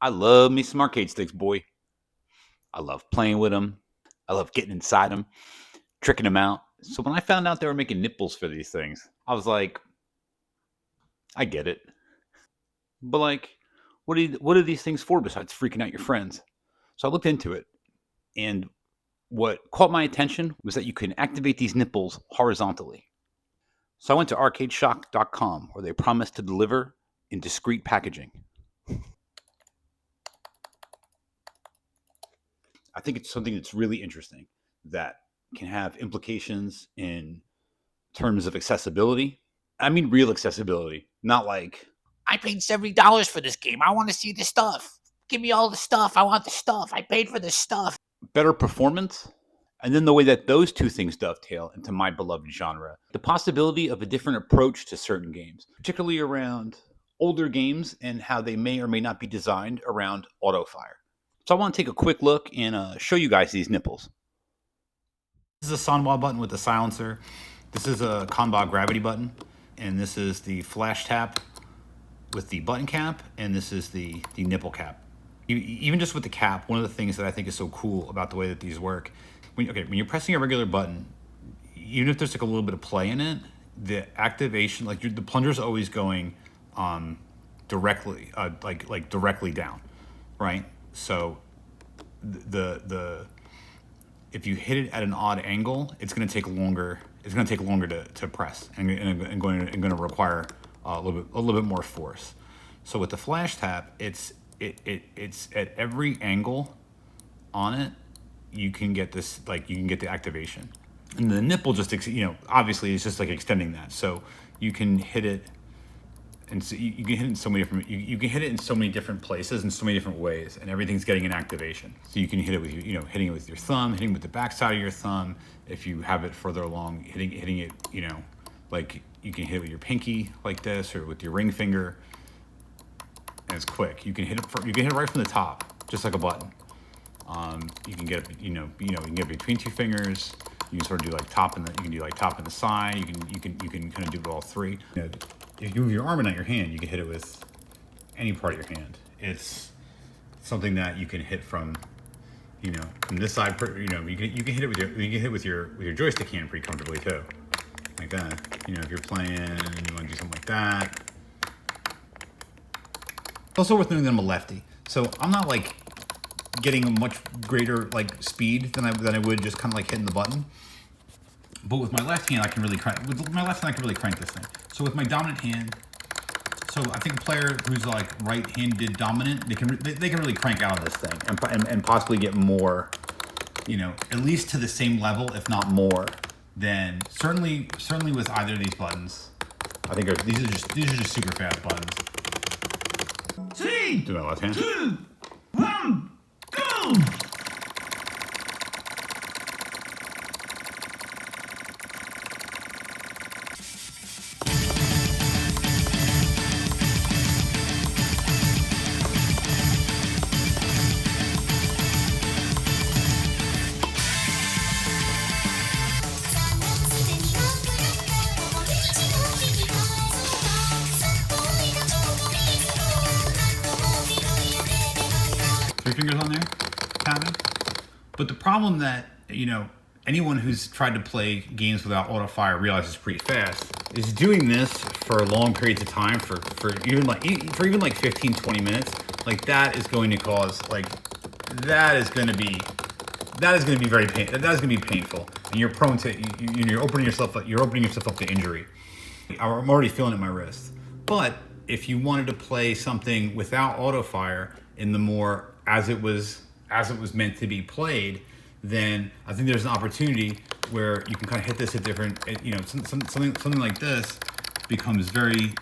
I love me some arcade sticks, boy. I love playing with them. I love getting inside them, tricking them out. So when I found out they were making nipples for these things, I was like, I get it. But like, what are these things for besides freaking out your friends? So I looked into it, and what caught my attention was that you can activate these nipples horizontally. So I went to arcadeshock.com where they promised to deliver in discreet packaging. I think it's something that's really interesting that can have implications in terms of accessibility. I mean, real accessibility, not like, I paid $70 for this game. I want to see the stuff. Give me all the stuff. I want the stuff. I paid for this stuff. better performance. And then the way that those two things dovetail into my beloved genre, the possibility of a different approach to certain games, particularly around older games and how they may or may not be designed around auto fire. So I want to take a quick look and show you guys these nipples. This is a Sanwa button with a silencer. This is a Kanba gravity button. And this is the FlashTap with the button cap. And this is the nipple cap. Even just with the cap, one of the things that I think is so cool about the way that these work, when you're pressing a regular button, even if there's like a little bit of play in it, the activation, like the plunger's always going directly, like directly down, right? So the if you hit it at an odd angle, it's going to take longer. It's going to take longer to press, and going to require a little bit more force. So with the FlashTap, it's at every angle on it, you can get this, like you can get the activation. And the nipple just, obviously it's just like extending that. So you can hit it, and so you can hit it in so many different, you can hit it in so many different places in so many different ways, and everything's getting an activation. So you can hit it with hitting it with your thumb, hitting it with the back side of your thumb. If you have it further along, hitting it, like you can hit it with your pinky like this, or with your ring finger. And it's quick. You can hit it right from the top, just like a button. You can get it, you can get it between two fingers. You can sort of do like top and the side. You can kind of do it all three. If you move your arm and not your hand, you can hit it with any part of your hand. It's something that you can hit from this side. You can hit it with your joystick hand pretty comfortably too, like that. If you're playing and you want to do something like that. Also worth noting that I'm a lefty, so I'm not like getting a much greater like speed than I would just kind of like hitting the button. But with my left hand, I can really crank. With my left hand, I can really crank this thing. So with my dominant hand, so I think a player who's like right-handed dominant, they can really crank out of this thing and possibly get more, at least to the same level, if not more, than certainly with either of these buttons. I think these are just super fast buttons. 3, Do that left hand. 2, 1, go! Three fingers on there, tapping. But the problem that, anyone who's tried to play games without auto fire realizes pretty fast is doing this for long periods of time, for even like 15, 20 minutes, like that is going to cause, like, that is going to be very painful. That is going to be painful. And you're prone to, you're opening yourself up to injury. I'm already feeling it in my wrist. But if you wanted to play something without auto fire in the more as it was meant to be played, then I think there's an opportunity where you can kind of hit this at different, something like this becomes very,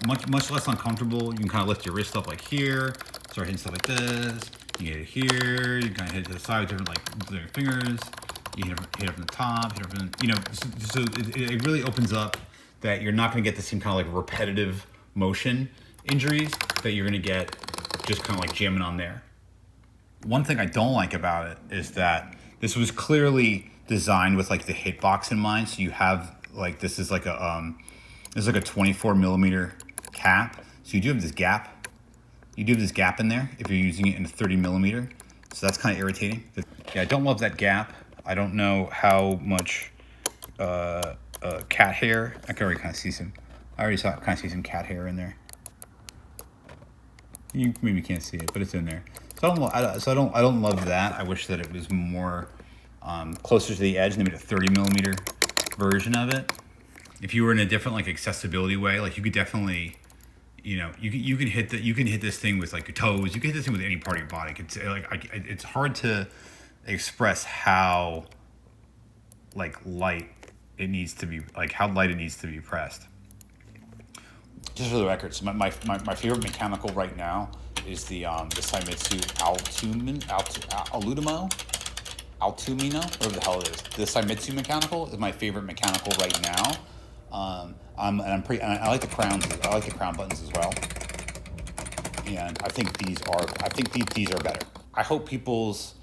much less uncomfortable. You can kind of lift your wrist up like here, start hitting stuff like this. You hit it here. You kind of hit it to the side with different fingers. You hit it from the top. Hit it from, so it really opens up that you're not going to get the same kind of like repetitive motion injuries that you're going to get just kind of like jamming on there. One thing I don't like about it is that this was clearly designed with like the hitbox in mind. So you have like, this is like a 24 millimeter cap. So you do have this gap, You do have this gap in there if you're using it in a 30 millimeter. So that's kind of irritating. Yeah, I don't love that gap. I don't know how much cat hair. I can already kind of see some. I already kind of see some cat hair in there. You maybe can't see it, but it's in there. So I don't love that. I wish that it was more closer to the edge and they made a 30 millimeter version of it. If you were in a different like accessibility way, like you could definitely, you know, you can hit this thing with like your toes. You can hit this thing with any part of your body. It's hard to express how like light it needs to be, like how light it needs to be pressed. Just for the record, so my favorite mechanical right now is the Saimitsu Altumino, whatever the hell it is. The Saimitsu mechanical is my favorite mechanical right now. I like the crowns. I like the crown buttons as well. And I think these are better. I hope people's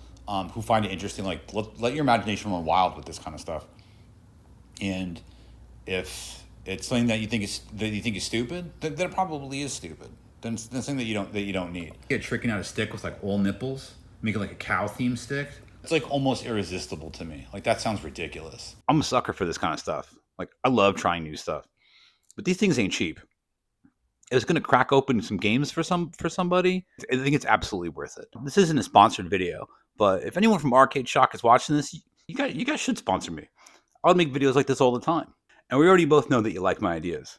who find it interesting, like let your imagination run wild with this kind of stuff. And if it's something that you think is stupid, then it probably is stupid. Then it's something that you don't need. Get tricking out a stick with like all nipples, make it like a cow themed stick. It's like almost irresistible to me. Like that sounds ridiculous. I'm a sucker for this kind of stuff. Like I love trying new stuff, but these things ain't cheap. It's going to crack open some games for somebody. I think it's absolutely worth it. This isn't a sponsored video, but if anyone from Arcade Shock is watching this, you guys should sponsor me. I'll make videos like this all the time. And we already both know that you like my ideas.